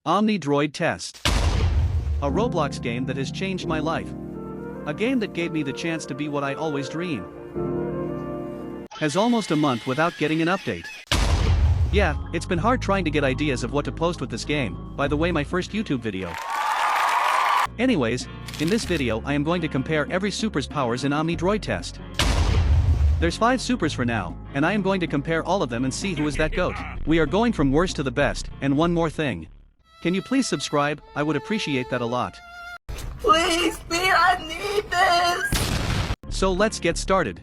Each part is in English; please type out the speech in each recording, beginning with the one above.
Omnidroid Test. A Roblox game that has changed my life. A game that gave me the chance to be what I always dream. Has almost a month without getting an update. Yeah, it's been hard trying to get ideas of what to post with this game, by the way my first YouTube video. Anyways, in this video I am going to compare every super's powers in Omnidroid Test. There's 5 supers for now, and I am going to compare all of them and see who is that GOAT. We are going from worst to the best, and one more thing. Can you please subscribe? I would appreciate that a lot. Please, Spear, I need this! So let's get started.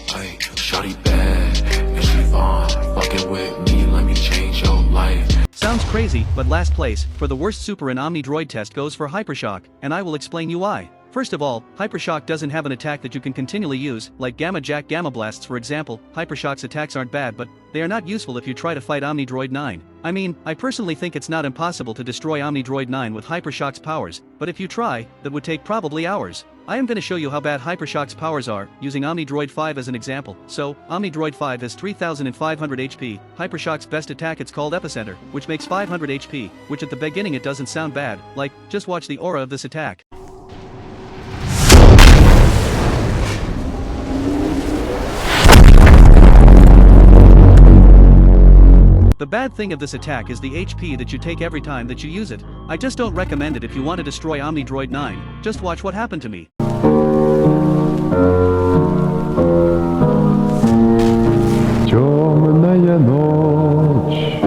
Hey, shorty bad, and she fine. Fucking with me, let me change your life. Sounds crazy, but last place, for the worst super in Omnidroid Test goes for Hypershock, and I will explain you why. First of all, Hypershock doesn't have an attack that you can continually use, like Gammajack Gamma Blasts for example. Hypershock's attacks aren't bad, but they are not useful if you try to fight Omnidroid 9. I mean, I personally think it's not impossible to destroy Omnidroid 9 with Hypershock's powers, but if you try, that would take probably hours. I am going to show you how bad Hypershock's powers are, using Omnidroid 5 as an example. So, Omnidroid 5 has 3500 HP, Hypershock's best attack it's called Epicenter, which makes 500 HP, which at the beginning it doesn't sound bad, like, just watch the aura of this attack. The bad thing of this attack is the HP that you take every time that you use it. I just don't recommend it if you want to destroy Omnidroid 9, just watch what happened to me. Темная ночь,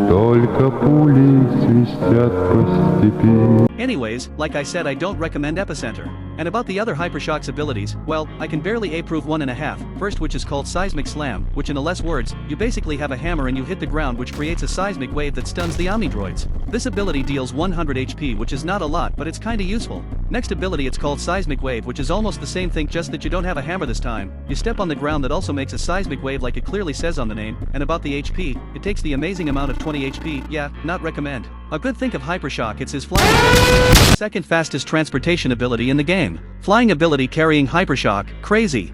только пули свистят по степи. Anyways, like I said, I don't recommend Epicenter. And about the other Hypershock's abilities, well, I can barely approve 1.5. First, which is called Seismic Slam, which in less words, you basically have a hammer and you hit the ground, which creates a seismic wave that stuns the Omnidroids. This ability deals 100 HP, which is not a lot, but it's kinda useful. Next ability, it's called Seismic Wave, which is almost the same thing, just that you don't have a hammer this time. You step on the ground, that also makes a seismic wave like it clearly says on the name. And about the HP, it takes the amazing amount of 20 HP, yeah, not recommend. A good thing of Hypershock, it's his flying ability. Second fastest transportation ability in the game. Flying ability carrying Hypershock, crazy.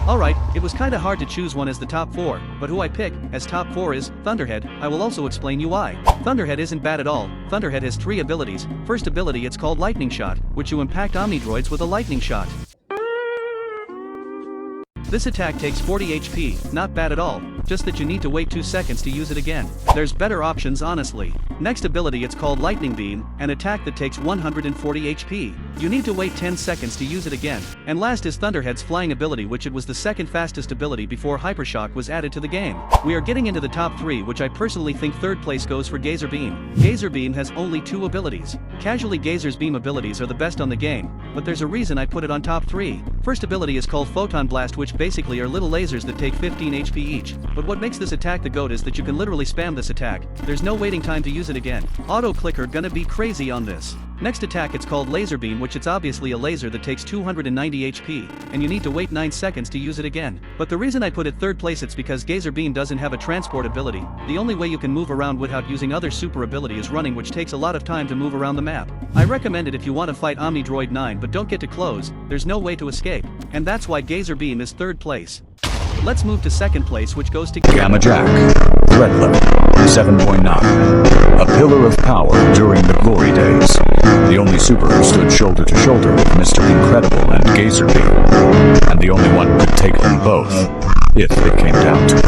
Alright, it was kinda hard to choose one as the top 4, but who I pick as top 4 is Thunderhead. I will also explain you why. Thunderhead isn't bad at all. Thunderhead has 3 abilities. First ability, it's called Lightning Shot, which you impact Omnidroids with a lightning shot. This attack takes 40 HP, not bad at all, just that you need to wait 2 seconds to use it again. There's better options honestly. Next ability, it's called Lightning Beam, an attack that takes 140 HP. You need to wait 10 seconds to use it again. And last is Thunderhead's flying ability, which it was the second fastest ability before Hypershock was added to the game. We are getting into the top 3, which I personally think third place goes for Gazerbeam. Gazerbeam has only 2 abilities. Casually Gazer's beam abilities are the best on the game, but there's a reason I put it on top 3. First ability is called Photon Blast, which basically are little lasers that take 15 HP each. But what makes this attack the GOAT is that you can literally spam this attack. There's no waiting time to use it again. Auto clicker gonna be crazy on this. Next attack, it's called Laser Beam, which it's obviously a laser that takes 290 HP, and you need to wait 9 seconds to use it again. But the reason I put it third place, it's because Gazerbeam doesn't have a transport ability. The only way you can move around without using other super ability is running, which takes a lot of time to move around the map. I recommend it if you want to fight Omnidroid 9 but don't get to close, there's no way to escape. And that's why Gazerbeam is third place. Let's move to second place, which goes to Gammajack, threat level 7.9. A pillar of power during the glory days. The only super who stood shoulder to shoulder with Mr. Incredible and Gazerbeam. And the only one who could take them both, if it came down to it.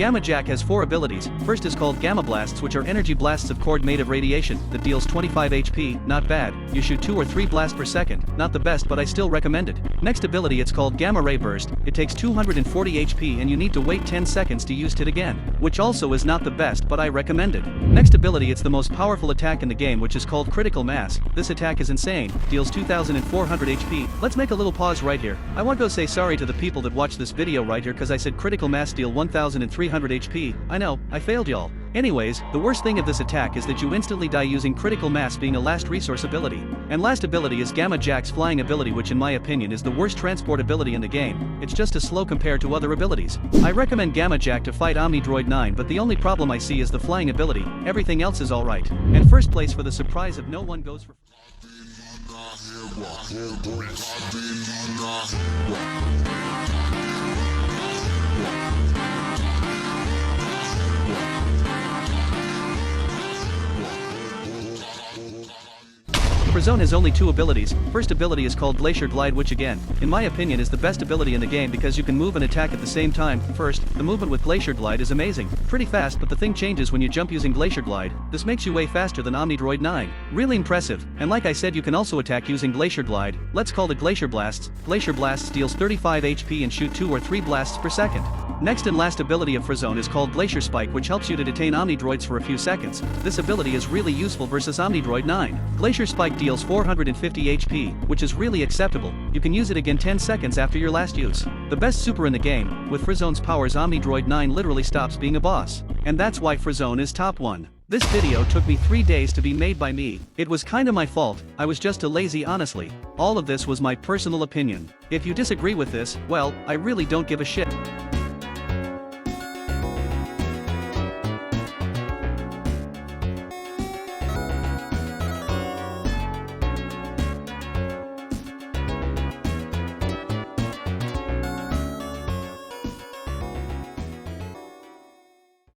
Gammajack has 4 abilities. First is called Gamma Blasts, which are energy blasts of cord made of radiation, that deals 25 HP, not bad. You shoot 2 or 3 blasts per second, not the best but I still recommend it. Next ability, it's called Gamma Ray Burst. It takes 240 HP and you need to wait 10 seconds to use it again, which also is not the best but I recommend it. Next ability, it's the most powerful attack in the game, which is called Critical Mass. This attack is insane, deals 2400 HP. Let's make a little pause right here. I want to go say sorry to the people that watch this video right here because I said Critical Mass deal 1300 HP. I know, I failed y'all. Anyways, the worst thing of this attack is that you instantly die using Critical Mass being a last resource ability. And last ability is Gammajack's flying ability, which in my opinion is the worst transport ability in the game. It's just as slow compared to other abilities. I recommend Gammajack to fight Omnidroid 9, but the only problem I see is the flying ability. Everything else is alright. And first place for the surprise of no one goes for... Frozone has only 2 abilities. First ability is called Glacier Glide, which again, in my opinion, is the best ability in the game because you can move and attack at the same time. First, the movement with Glacier Glide is amazing. Pretty fast, but the thing changes when you jump using Glacier Glide. This makes you way faster than Omnidroid 9. Really impressive. And like I said, you can also attack using Glacier Glide. Let's call it Glacier Blasts. Glacier Blasts deals 35 HP and shoot 2 or 3 blasts per second. Next and last ability of Frozone is called Glacier Spike, which helps you to detain Omnidroids for a few seconds. This ability is really useful versus Omnidroid 9. Glacier Spike deals 450 HP, which is really acceptable. You can use it again 10 seconds after your last use. The best super in the game. With Frozone's powers, Omnidroid 9 literally stops being a boss. And that's why Frozone is top 1. This video took me 3 days to be made by me. It was kinda my fault, I was just too lazy honestly. All of this was my personal opinion. If you disagree with this, well, I really don't give a shit.